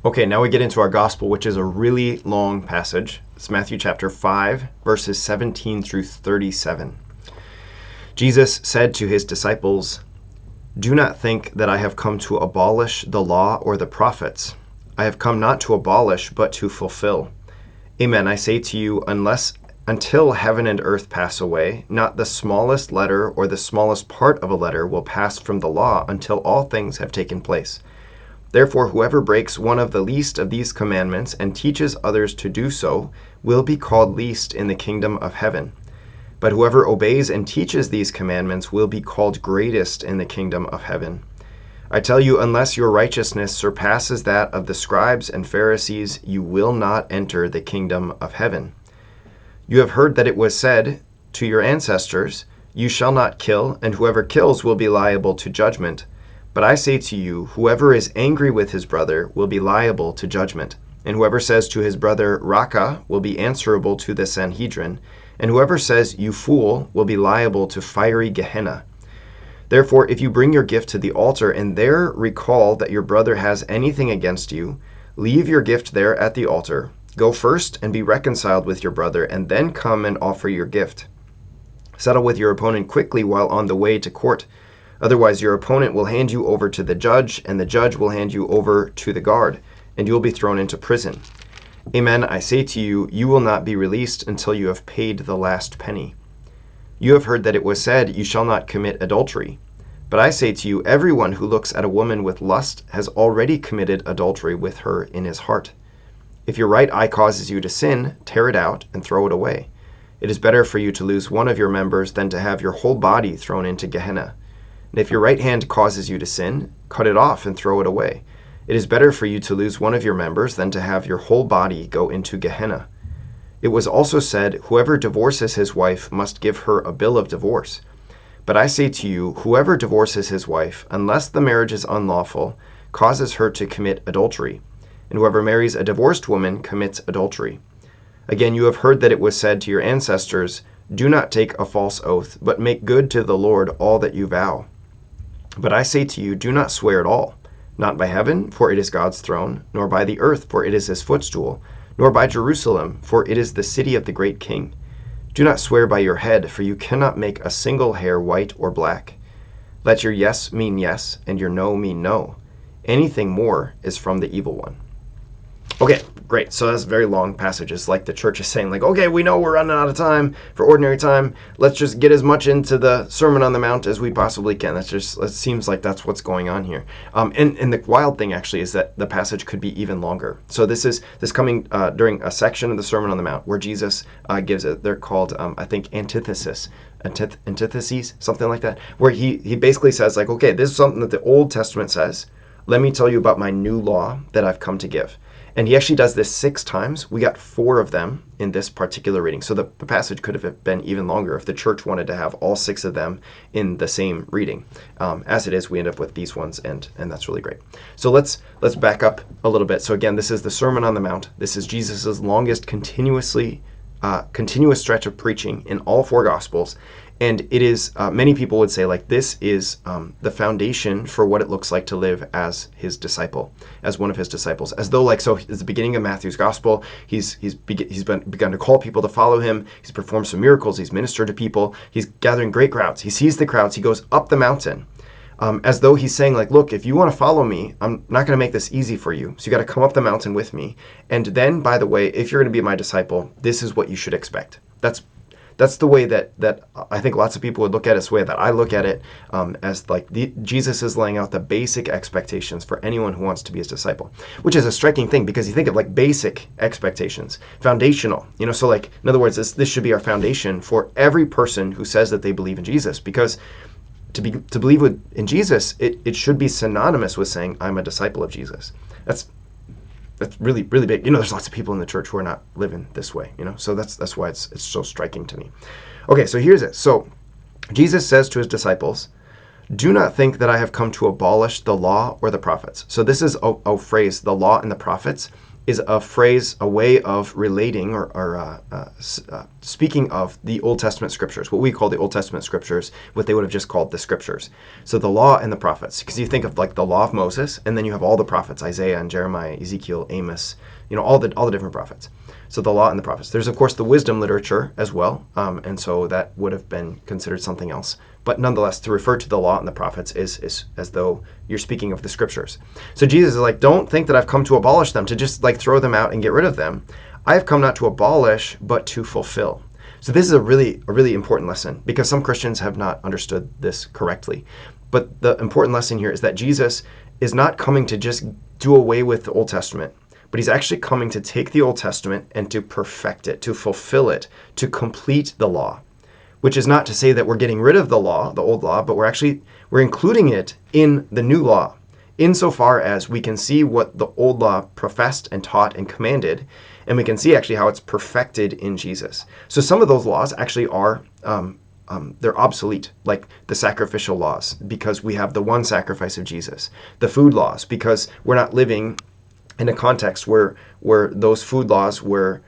Okay, now we get into our gospel, which is a really long passage. It's Matthew chapter 5, verses 17 through 37. Jesus said to his disciples, "Do not think that I have come to abolish the law or the prophets. I have come not to abolish, but to fulfill. Amen, I say to you, until heaven and earth pass away, not the smallest letter or the smallest part of a letter will pass from the law until all things have taken place. Therefore, whoever breaks one of the least of these commandments and teaches others to do so will be called least in the kingdom of heaven. But whoever obeys and teaches these commandments will be called greatest in the kingdom of heaven. I tell you, unless your righteousness surpasses that of the scribes and Pharisees, you will not enter the kingdom of heaven. You have heard that it was said to your ancestors, 'You shall not kill, and whoever kills will be liable to judgment.' But I say to you, whoever is angry with his brother will be liable to judgment. And whoever says to his brother, 'Raca,' will be answerable to the Sanhedrin. And whoever says, 'You fool,' will be liable to fiery Gehenna. Therefore, if you bring your gift to the altar and there recall that your brother has anything against you, leave your gift there at the altar. Go first and be reconciled with your brother, and then come and offer your gift. Settle with your opponent quickly while on the way to court. Otherwise, your opponent will hand you over to the judge, and the judge will hand you over to the guard, and you will be thrown into prison. Amen, I say to you, you will not be released until you have paid the last penny. You have heard that it was said, 'You shall not commit adultery.' But I say to you, everyone who looks at a woman with lust has already committed adultery with her in his heart. If your right eye causes you to sin, tear it out and throw it away. It is better for you to lose one of your members than to have your whole body thrown into Gehenna. And if your right hand causes you to sin, cut it off and throw it away. It is better for you to lose one of your members than to have your whole body go into Gehenna. It was also said, 'Whoever divorces his wife must give her a bill of divorce.' But I say to you, whoever divorces his wife, unless the marriage is unlawful, causes her to commit adultery. And whoever marries a divorced woman commits adultery. Again, you have heard that it was said to your ancestors, 'Do not take a false oath, but make good to the Lord all that you vow.' But I say to you, do not swear at all, not by heaven, for it is God's throne, nor by the earth, for it is his footstool, nor by Jerusalem, for it is the city of the great king. Do not swear by your head, for you cannot make a single hair white or black. Let your yes mean yes, and your no mean no. Anything more is from the evil one." Okay, great. So that's a very long passage. It's like the church is saying, like, okay, we know we're running out of time for ordinary time. Let's just get as much into the Sermon on the Mount as we possibly can. It seems like that's what's going on here. And the wild thing actually is that the passage could be even longer. So this coming during a section of the Sermon on the Mount where Jesus gives it. They're called, I think, antitheses, something like that, where he basically says, like, okay, this is something that the Old Testament says. Let me tell you about my new law that I've come to give. And he actually does this 6 times. We got 4 of them in this particular reading. So the passage could have been even longer if the church wanted to have all 6 of them in the same reading. As it is, we end up with these ones, and that's really great. So let's back up a little bit. So again, this is the Sermon on the Mount. This is Jesus's longest continuous stretch of preaching in all 4 Gospels. And it is, many people would say, like, this is the foundation for what it looks like to live as his disciple, as one of his disciples. As though, like, so it's the beginning of Matthew's Gospel. He's begun to call people to follow him. He's performed some miracles. He's ministered to people. He's gathering great crowds. He sees the crowds. He goes up the mountain, as though he's saying, like, look, if you want to follow me, I'm not going to make this easy for you. So you got to come up the mountain with me. And then, by the way, if you're going to be my disciple, this is what you should expect. That's the way that I think lots of people would look at it. It's the way that I look at it, as like Jesus is laying out the basic expectations for anyone who wants to be his disciple, which is a striking thing because you think of like basic expectations, foundational, so like, in other words, this should be our foundation for every person who says that they believe in Jesus, because to believe in Jesus, it should be synonymous with saying, I'm a disciple of Jesus. That's really, really big. There's lots of people in the church who are not living this way, so that's why it's so striking to me. Okay, so here's it. So Jesus says to his disciples, "Do not think that I have come to abolish the law or the prophets." So this is a phrase, the law and the prophets. is a phrase, a way of relating speaking of the Old Testament scriptures, what we call the Old Testament scriptures, what they would have just called the scriptures. So the law and the prophets, because you think of like the law of Moses, and then you have all the prophets, Isaiah and Jeremiah, Ezekiel, Amos, all the different prophets. So the law and the prophets. There's of course the wisdom literature as well, and so that would have been considered something else. But nonetheless, to refer to the law and the prophets is as though you're speaking of the scriptures. So Jesus is like, don't think that I've come to abolish them, to just like throw them out and get rid of them. I have come not to abolish, but to fulfill. So this is a really important lesson, because some Christians have not understood this correctly. But the important lesson here is that Jesus is not coming to just do away with the Old Testament, but he's actually coming to take the Old Testament and to perfect it, to fulfill it, to complete the law. Which is not to say that we're getting rid of the law, the old law, but we're including it in the new law, insofar as we can see what the old law professed and taught and commanded, and we can see actually how it's perfected in Jesus. So some of those laws actually are they're obsolete, like the sacrificial laws, because we have the one sacrifice of Jesus. The food laws, because we're not living in a context where those food laws would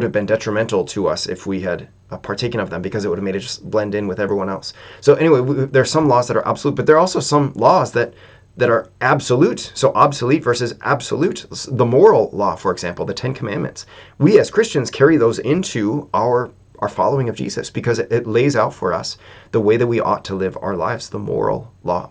have been detrimental to us if we had partaken of them, because it would have made it just blend in with everyone else. So anyway, there are some laws that are absolute, but there are also some laws that are absolute. So obsolete versus absolute. The moral law, for example, the 10 Commandments. We as Christians carry those into our following of Jesus, because it lays out for us the way that we ought to live our lives, the moral law.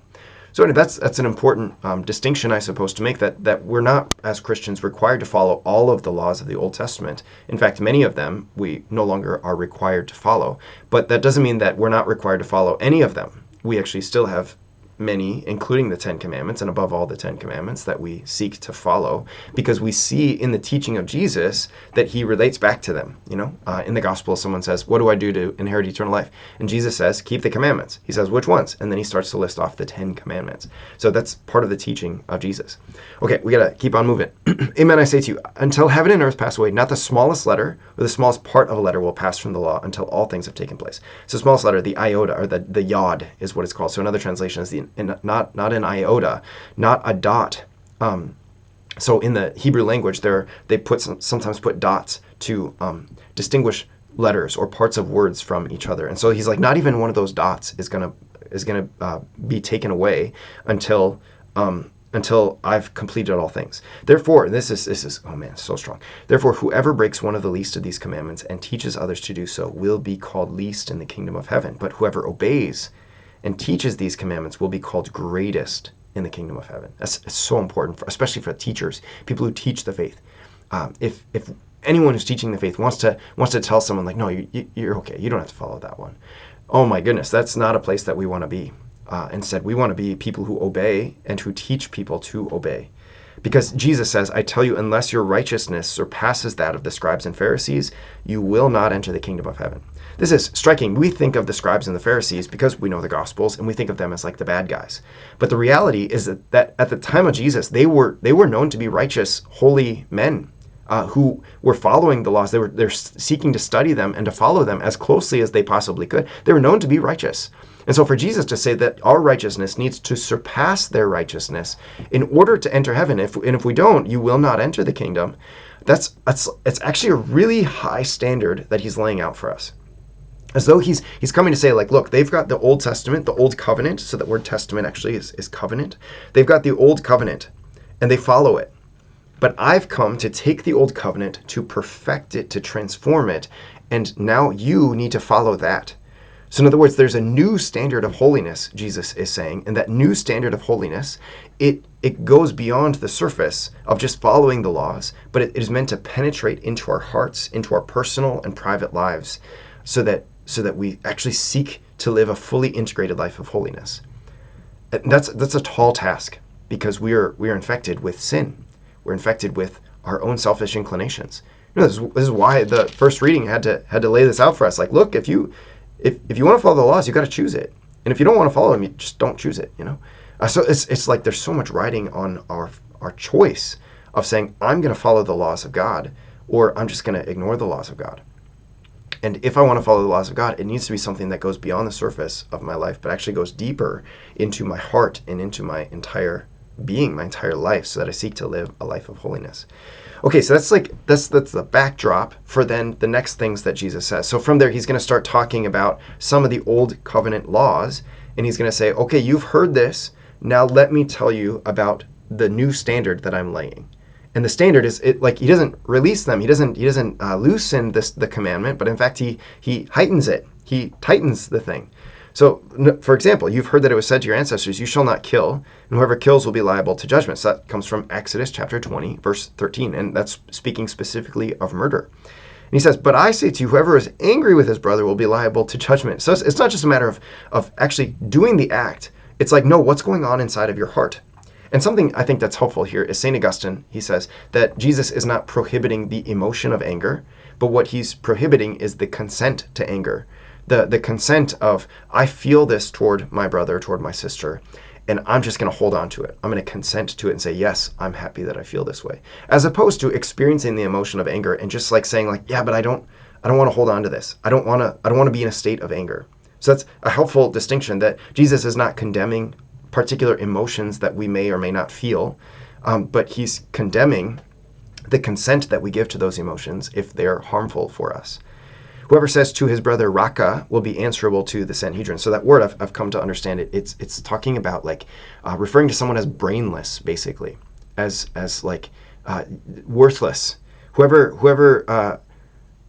So anyway, that's an important distinction, I suppose, to make, that we're not, as Christians, required to follow all of the laws of the Old Testament. In fact, many of them we no longer are required to follow. But that doesn't mean that we're not required to follow any of them. We actually still have many, including the 10 Commandments, and above all the 10 Commandments, that we seek to follow, because we see in the teaching of Jesus that he relates back to them. In the gospel, someone says, what do I do to inherit eternal life? And Jesus says, keep the commandments. He says, which ones? And then he starts to list off the 10 Commandments. So that's part of the teaching of Jesus. Okay, we got to keep on moving. Amen, I say to you, until heaven and earth pass away, not the smallest letter or the smallest part of a letter will pass from the law until all things have taken place. So smallest letter, the iota, or the yod is what it's called. So another translation is not an iota, not a dot. So in the Hebrew language, they sometimes put dots to distinguish letters or parts of words from each other. And so he's like, not even one of those dots is gonna be taken away until I've completed all things. Therefore, this is oh man, so strong. Therefore, whoever breaks one of the least of these commandments and teaches others to do so will be called least in the kingdom of heaven. But whoever obeys and teaches these commandments will be called greatest in the kingdom of heaven. That's so important, especially for teachers, people who teach the faith. If anyone who's teaching the faith wants to tell someone like, no, you're okay, you don't have to follow that one. Oh my goodness, that's not a place that we want to be. Instead, we want to be people who obey and who teach people to obey. Because Jesus says, I tell you, unless your righteousness surpasses that of the scribes and Pharisees, you will not enter the kingdom of heaven. This is striking. We think of the scribes and the Pharisees because we know the Gospels, and we think of them as like the bad guys. But the reality is that at the time of Jesus, they were known to be righteous, holy men who were following the laws. They're seeking to study them and to follow them as closely as they possibly could. They were known to be righteous. And so for Jesus to say that our righteousness needs to surpass their righteousness in order to enter heaven, if we don't, you will not enter the kingdom, it's actually a really high standard that he's laying out for us. As though he's coming to say, like, look, they've got the Old Testament, the Old Covenant, so that word testament actually is covenant. They've got the Old Covenant, and they follow it. But I've come to take the Old Covenant, to perfect it, to transform it, and now you need to follow that. So in other words, there's a new standard of holiness, Jesus is saying, and that new standard of holiness, it goes beyond the surface of just following the laws, but it is meant to penetrate into our hearts, into our personal and private lives, so that we actually seek to live a fully integrated life of holiness. And that's a tall task, because we are infected with sin. We're infected with our own selfish inclinations. This is why the first reading had to lay this out for us. Like, look, if you want to follow the laws, you got to choose it. And if you don't want to follow them, you just don't choose it. So it's like there's so much riding on our choice of saying, I'm going to follow the laws of God, or I'm just going to ignore the laws of God. And if I want to follow the laws of God, it needs to be something that goes beyond the surface of my life, but actually goes deeper into my heart and into my entire being my entire life, so that I seek to live a life of holiness. Okay, so that's the backdrop for then the next things that Jesus says. So from there, he's going to start talking about some of the old covenant laws, and he's going to say, okay, you've heard this. Now let me tell you about the new standard that I'm laying. And the standard is, it like, he doesn't release them. He doesn't loosen the commandment, but in fact he heightens it. He tightens the thing. So, for example, you've heard that it was said to your ancestors, you shall not kill, and whoever kills will be liable to judgment. So that comes from Exodus chapter 20, verse 13, and that's speaking specifically of murder. And he says, but I say to you, whoever is angry with his brother will be liable to judgment. So it's not just a matter of actually doing the act. It's like, no, what's going on inside of your heart? And something I think that's helpful here is St. Augustine. He says that Jesus is not prohibiting the emotion of anger, but what he's prohibiting is the consent to anger. The consent of, I feel this toward my brother, toward my sister, and I'm just going to hold on to it. I'm going to consent to it and say, yes, I'm happy that I feel this way. As opposed to experiencing the emotion of anger and just like saying like, yeah, but I don't want to hold on to this. I don't want to be in a state of anger. So that's a helpful distinction, that Jesus is not condemning particular emotions that we may or may not feel, but he's condemning the consent that we give to those emotions if they're harmful for us. Whoever says to his brother Raka will be answerable to the Sanhedrin. So that word, I've come to understand it. It's talking about like referring to someone as brainless, basically, as like worthless. Whoever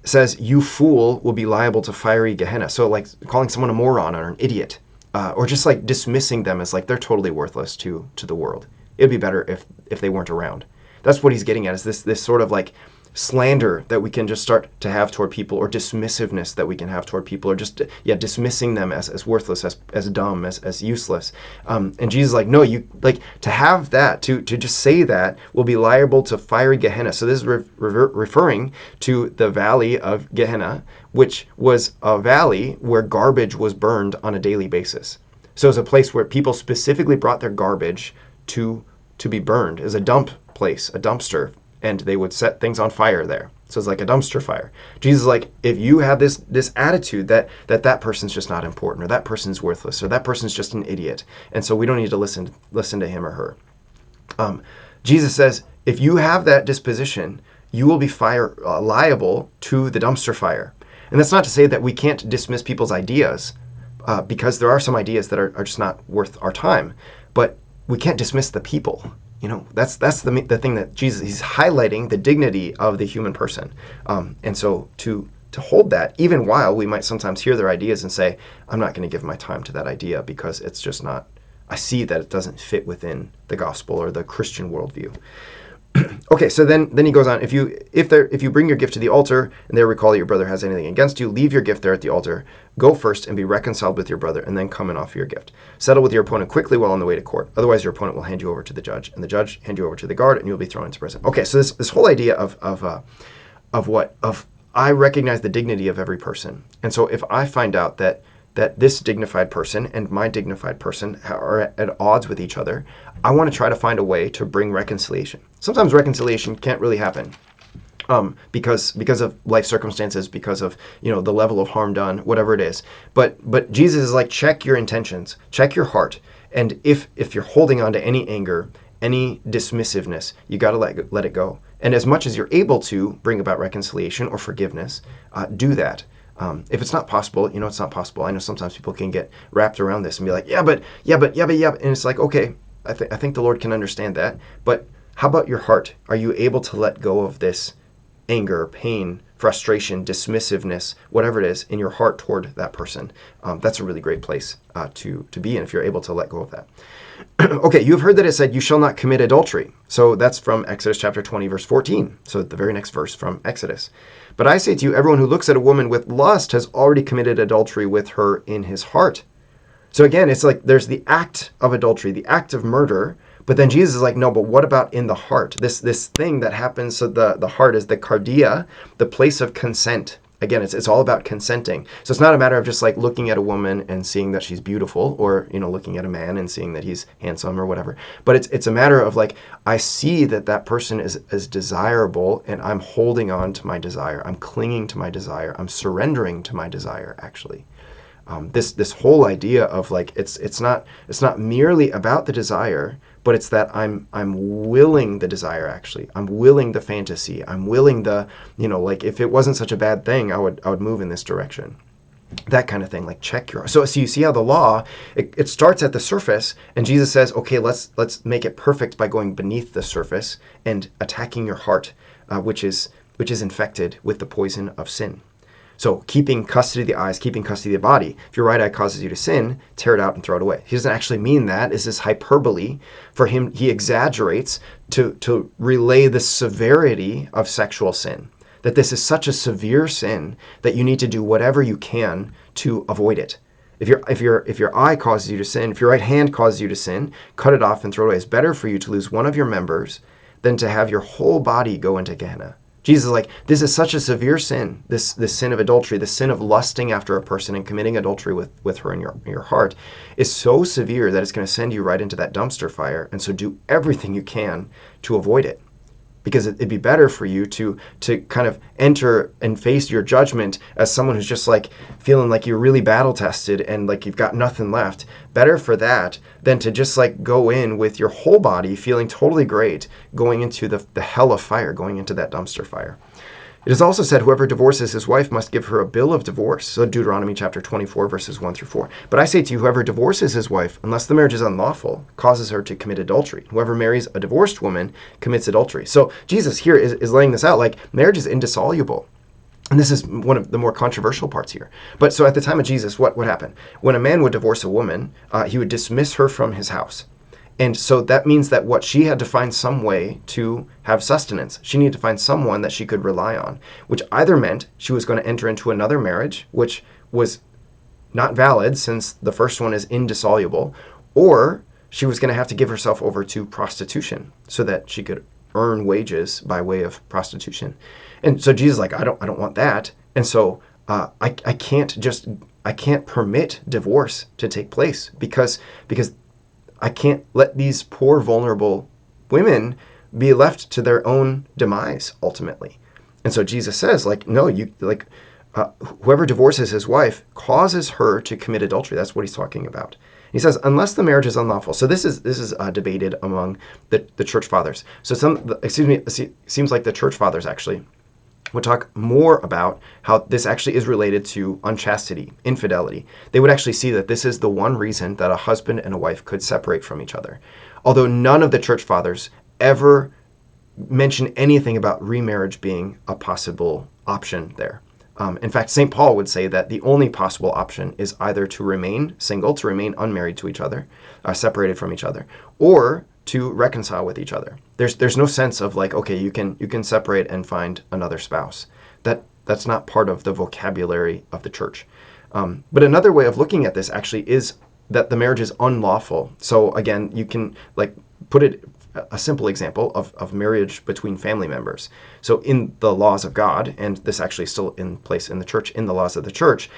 says you fool will be liable to fiery Gehenna. So like calling someone a moron or an idiot, or just like dismissing them as like they're totally worthless to the world. It'd be better if they weren't around. That's what he's getting at, is this sort of like slander that we can just start to have toward people, or dismissiveness that we can have toward people, or just dismissing them as worthless, as dumb, as useless. And Jesus is like, no, you like to have that, to just say that will be liable to fiery Gehenna. So this is referring to the valley of Gehenna, which was a valley where garbage was burned on a daily basis. So it's a place where people specifically brought their garbage to be burned. As a dump place, a dumpster, and they would set things on fire there. So it's like a dumpster fire. Jesus is like, if you have this attitude that person's just not important, or that person's worthless, or that person's just an idiot, and so we don't need to listen to him or her. Jesus says, if you have that disposition, you will be liable to the dumpster fire. And that's not to say that we can't dismiss people's ideas, because there are some ideas that are just not worth our time, but we can't dismiss the people. That's the thing that Jesus, he's highlighting the dignity of the human person. And so to hold that, even while we might sometimes hear their ideas and say, I'm not going to give my time to that idea because it's just not, I see that it doesn't fit within the gospel or the Christian worldview. Okay, so then he goes on, if you bring your gift to the altar and there recall that your brother has anything against you, leave your gift there at the altar, go first and be reconciled with your brother, and then come and offer your gift. Settle with your opponent quickly while on the way to court. Otherwise your opponent will hand you over to the judge, and the judge hand you over to the guard, and you'll be thrown into prison. Okay, so this whole idea of I recognize the dignity of every person. And so if I find out that this dignified person and my dignified person are at odds with each other, I want to try to find a way to bring reconciliation. Sometimes reconciliation can't really happen because of life circumstances, because of the level of harm done, whatever it is. But Jesus is like, check your intentions, check your heart, and if you're holding on to any anger, any dismissiveness, you got to let it go. And as much as you're able to bring about reconciliation or forgiveness, do that. If it's not possible, it's not possible. I know sometimes people can get wrapped around this and be like, yeah, but, and it's like, okay, I think the Lord can understand that. But how about your heart? Are you able to let go of this anger, pain, frustration, dismissiveness, whatever it is in your heart toward that person? That's a really great place to be in if you're able to let go of that. Okay, you have heard that it said, you shall not commit adultery. So that's from Exodus chapter 20, verse 14. So the very next verse from Exodus. But I say to you, everyone who looks at a woman with lust has already committed adultery with her in his heart. So again, it's like there's the act of adultery, the act of murder, but then Jesus is like, no, but what about in the heart? This thing that happens, so the heart is the cardia, the place of consent. Again, it's all about consenting. So it's not a matter of just like looking at a woman and seeing that she's beautiful, or looking at a man and seeing that he's handsome or whatever. But it's a matter of like, I see that person is desirable, and I'm holding on to my desire. I'm clinging to my desire. I'm surrendering to my desire, actually. This whole idea of like, it's not merely about the desire, but it's that I'm willing the desire. Actually, I'm willing the fantasy. I'm willing the, like, if it wasn't such a bad thing, I would move in this direction. That kind of thing, like check your. So you see how the law, it starts at the surface, and Jesus says, okay, let's make it perfect by going beneath the surface and attacking your heart, which is infected with the poison of sin. So keeping custody of the eyes, keeping custody of the body. If your right eye causes you to sin, tear it out and throw it away. He doesn't actually mean that. It's this hyperbole for him. He exaggerates to relay the severity of sexual sin. That this is such a severe sin that you need to do whatever you can to avoid it. If your eye causes you to sin, if your right hand causes you to sin, cut it off and throw it away. It's better for you to lose one of your members than to have your whole body go into Gehenna. Jesus is like, this is such a severe sin, this sin of adultery, the sin of lusting after a person and committing adultery with her in your heart is so severe that it's going to send you right into that dumpster fire. And so do everything you can to avoid it. Because it'd be better for you to kind of enter and face your judgment as someone who's just like feeling like you're really battle tested and like you've got nothing left. Better for that than to just like go in with your whole body feeling totally great, going into the hell of fire, going into that dumpster fire. It is also said, whoever divorces his wife must give her a bill of divorce. So Deuteronomy chapter 24, verses 1 through 4. But I say to you, whoever divorces his wife, unless the marriage is unlawful, causes her to commit adultery. Whoever marries a divorced woman commits adultery. So Jesus here is laying this out like marriage is indissoluble. And this is one of the more controversial parts here. But so at the time of Jesus, what happened? When a man would divorce a woman, he would dismiss her from his house. And so that means that she had to find some way to have sustenance. She needed to find someone that she could rely on, which either meant she was going to enter into another marriage, which was not valid since the first one is indissoluble, or she was going to have to give herself over to prostitution so that she could earn wages by way of prostitution. And so Jesus is like, I don't want that. And so I can't permit divorce to take place because I can't let these poor, vulnerable women be left to their own demise, ultimately. And so Jesus says, no, whoever divorces his wife causes her to commit adultery. That's what he's talking about. He says, unless the marriage is unlawful. So this is debated among the church fathers. So it seems like the church fathers actually would talk more about how this actually is related to unchastity, infidelity. They would actually see that this is the one reason that a husband and a wife could separate from each other. Although none of the church fathers ever mention anything about remarriage being a possible option there. In fact, St. Paul would say that the only possible option is either to remain single, to remain unmarried to each other, separated from each other, or to reconcile with each other. There's no sense of like, okay, you can separate and find another spouse. That's not part of the vocabulary of the church. But another way of looking at this actually is that the marriage is unlawful. So again, you can like put it a simple example of marriage between family members. So in the laws of God, and this actually is still in place in the church, in the laws of the church,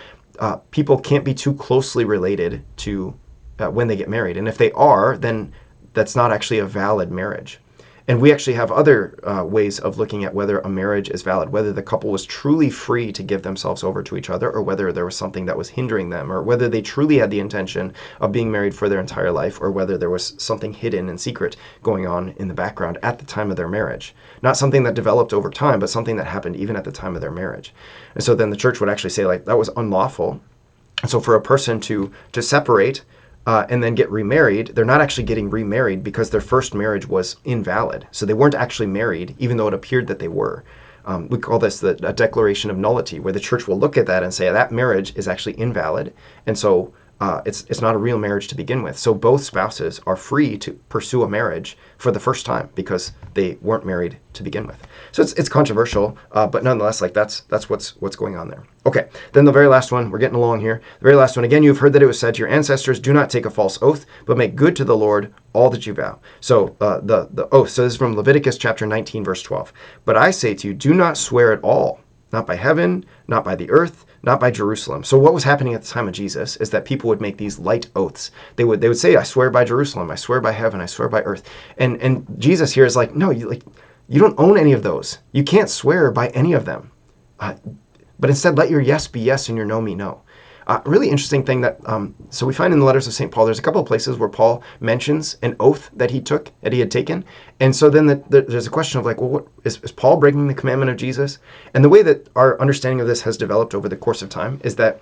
people can't be too closely related to when they get married. And if they are, then that's not actually a valid marriage. And we actually have other ways of looking at whether a marriage is valid, whether the couple was truly free to give themselves over to each other, or whether there was something that was hindering them, or whether they truly had the intention of being married for their entire life, or whether there was something hidden and secret going on in the background at the time of their marriage. Not something that developed over time, but something that happened even at the time of their marriage. And so then the church would actually say like that was unlawful. And so for a person to separate and then get remarried, they're not actually getting remarried because their first marriage was invalid. So they weren't actually married, even though it appeared that they were. We call this a declaration of nullity, where the church will look at that and say that marriage is actually invalid. And so it's not a real marriage to begin with. So both spouses are free to pursue a marriage for the first time because they weren't married to begin with. So it's controversial, but nonetheless, like that's what's going on there. Okay, then the very last one, we're getting along here. The very last one, again, you've heard that it was said to your ancestors, do not take a false oath, but make good to the Lord all that you vow. So the oath, so this is from Leviticus chapter 19, verse 12. But I say to you, do not swear at all, not by heaven, not by the earth, not by Jerusalem. So what was happening at the time of Jesus is that people would make these light oaths. They would say, I swear by Jerusalem, I swear by heaven, I swear by earth. And Jesus here is like, no, you don't own any of those. You can't swear by any of them. But instead, let your yes be yes and your no be no. Really interesting thing that, so we find in the letters of St. Paul, there's a couple of places where Paul mentions an oath that he had taken. And so then there's a question of like, well, what is Paul breaking the commandment of Jesus? And the way that our understanding of this has developed over the course of time is that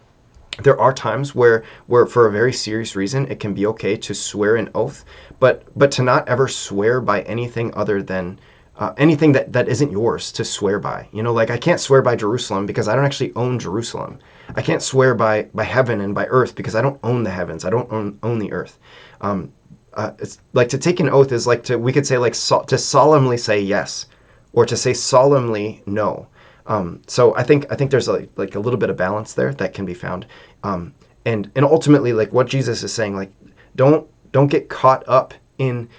there are times where for a very serious reason it can be okay to swear an oath, but to not ever swear by anything other than anything that isn't yours to swear by. Like I can't swear by Jerusalem because I don't actually own Jerusalem. I can't swear by heaven and by earth because I don't own the heavens. I don't own the earth. It's like to take an oath is like we could say like to solemnly say yes, or to say solemnly no. So I think there's like a little bit of balance there that can be found, and ultimately like what Jesus is saying, like don't get caught up in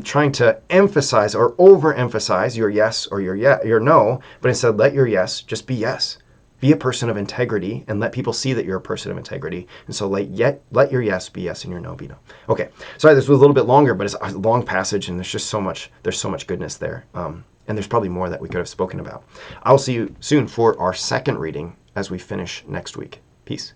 trying to emphasize or overemphasize your yes or your no, but instead let your yes just be yes. Be a person of integrity and let people see that you're a person of integrity. And so let your yes be yes and your no be no. Okay, sorry this was a little bit longer, but it's a long passage and there's so much goodness there. And there's probably more that we could have spoken about. I'll see you soon for our second reading as we finish next week. Peace.